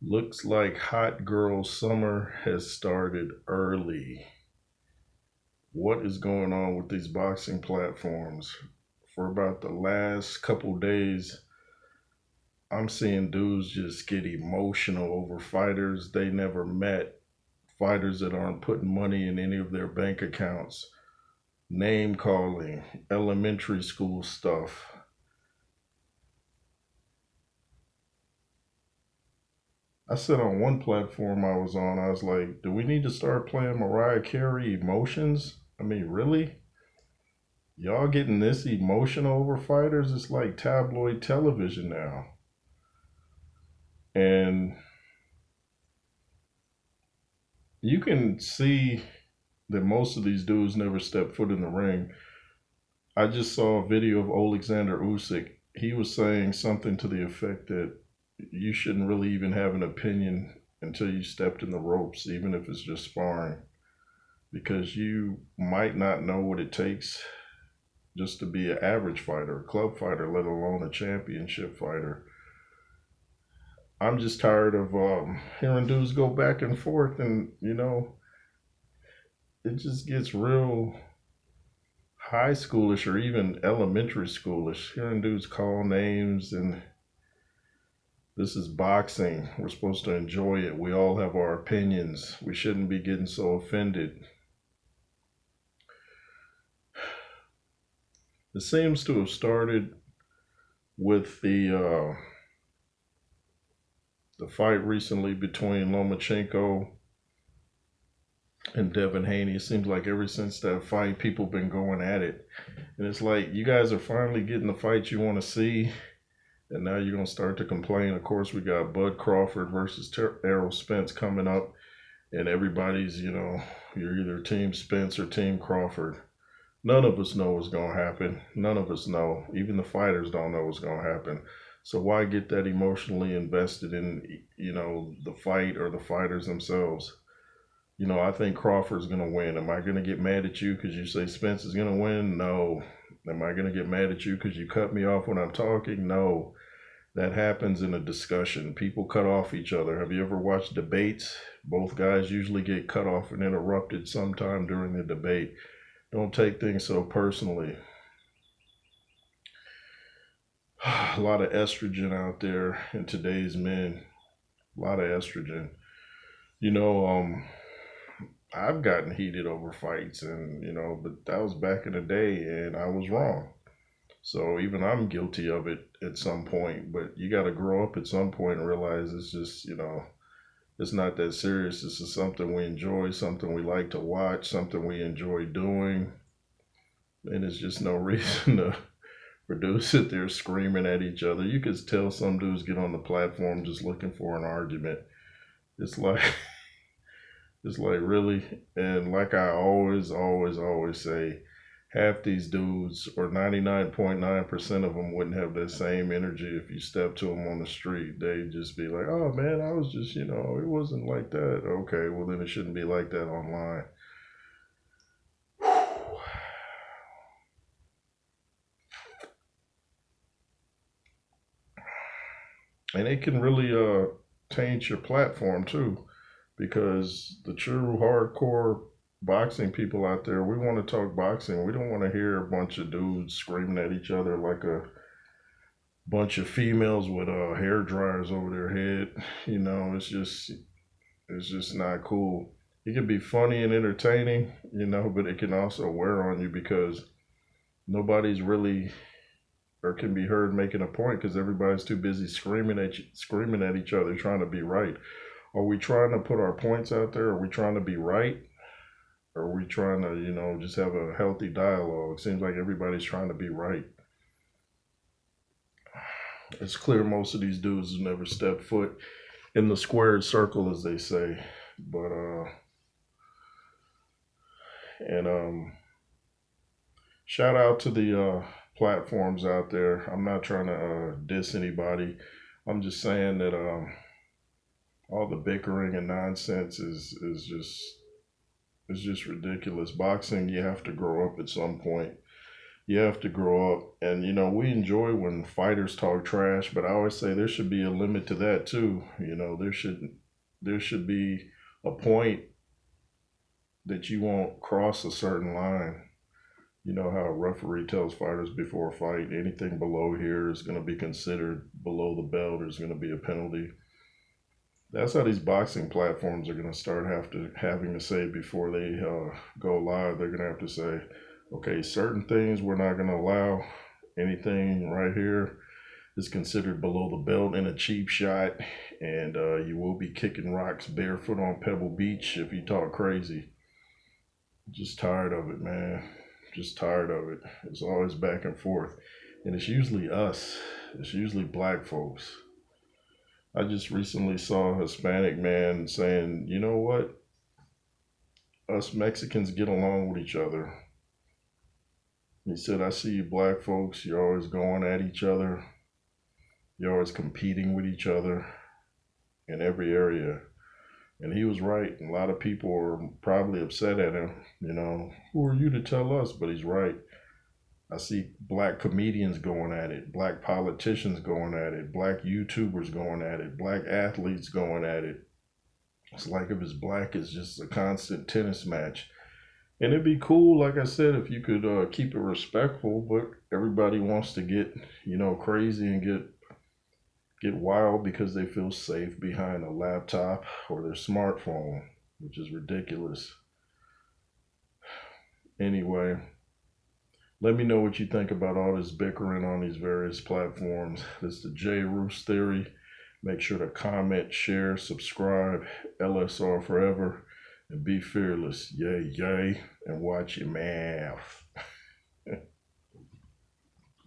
Looks like hot girl summer has started early. What is going on with these boxing platforms? For about the last couple days, I'm seeing dudes just get emotional over fighters they never met, fighters that aren't putting money in any of their bank accounts, name calling, elementary school stuff. I said on one platform I was on, I was like, do we need to start playing Mariah Carey emotions? I mean, really? Y'all getting this emotional over fighters? It's like tabloid television now. And you can see that most of these dudes never step foot in the ring. I just saw a video of Alexander Usyk. He was saying something to the effect that you shouldn't really even have an opinion until you stepped in the ropes, even if it's just sparring, because you might not know what it takes just to be an average fighter, a club fighter, let alone a championship fighter. I'm just tired of hearing dudes go back and forth, and it just gets real high schoolish or even elementary schoolish. Hearing dudes call names, and this is boxing. We're supposed to enjoy it. We all have our opinions. We shouldn't be getting so offended. It seems to have started with the fight recently between Lomachenko and Devin Haney. It seems like ever since that fight, people have been going at it. And it's like, you guys are finally getting the fight you want to see. And now you're going to start to complain. Of course, we got Bud Crawford versus Errol Spence coming up. And everybody's, you're either Team Spence or Team Crawford. None of us know what's going to happen. None of us know. Even the fighters don't know what's going to happen. So why get that emotionally invested in, the fight or the fighters themselves? I think Crawford's going to win. Am I going to get mad at you because you say Spence is going to win? No. Am I going to get mad at you because you cut me off when I'm talking? No. That happens in a discussion. People cut off each other. Have you ever watched debates? Both guys usually get cut off and interrupted sometime during the debate. Don't take things so personally. A lot of estrogen out there in today's men. A lot of estrogen. You know, I've gotten heated over fights, and but that was back in the day, and I was wrong. So even I'm guilty of it at some point. But you got to grow up at some point and realize it's just it's not that serious. This is something we enjoy, something we like to watch, something we enjoy doing, and it's just no reason to dudes sit there screaming at each other. You could tell some dudes get on the platform just looking for an argument. It's like it's like, really. And like I always say, half these dudes, or 99.9% of them, wouldn't have that same energy if you step to them on the street. They'd just be like, oh man, I was just, it wasn't like that. Okay, well then it shouldn't be like that online. And it can really taint your platform too, because the true hardcore boxing people out there, we want to talk boxing. We don't want to hear a bunch of dudes screaming at each other like a bunch of females with hair dryers over their head. It's just not cool. It can be funny and entertaining, but it can also wear on you because nobody's really or can be heard making a point because everybody's too busy screaming at each other, trying to be right. Are we trying to put our points out there? Are we trying to be right? Or are we trying to, just have a healthy dialogue? It seems like everybody's trying to be right. It's clear most of these dudes have never stepped foot in the squared circle, as they say. But and shout out to the platforms out there. I'm not trying to diss anybody. I'm just saying that all the bickering and nonsense is just ridiculous. Boxing, you have to grow up at some point. You have to grow up. And, we enjoy when fighters talk trash, but I always say there should be a limit to that too. There should be a point that you won't cross a certain line. You know how a referee tells fighters before a fight, anything below here is going to be considered below the belt. There's going to be a penalty. That's how these boxing platforms are going to start having to say before they go live. They're going to have to say, okay, certain things we're not going to allow. Anything right here is considered below the belt in a cheap shot, and you will be kicking rocks barefoot on Pebble Beach if you talk crazy. Just tired of it, man. Just tired of it. It's always back and forth, and it's usually us. It's usually black folks. I just recently saw a Hispanic man saying, you know what? Us Mexicans get along with each other. He said, I see you black folks, you're always going at each other. You're always competing with each other in every area. And he was right. A lot of people are probably upset at him. Who are you to tell us? But he's right. I see black comedians going at it, black politicians going at it, black YouTubers going at it, black athletes going at it. It's like if it's black, it's just a constant tennis match. And it'd be cool, like I said, if you could keep it respectful, but everybody wants to get, crazy and get wild because they feel safe behind a laptop or their smartphone, which is ridiculous. Anyway, let me know what you think about all this bickering on these various platforms. This is the J. Roos Theory. Make sure to comment, share, subscribe, LSR forever, and be fearless. Yay, yay, and watch your mouth.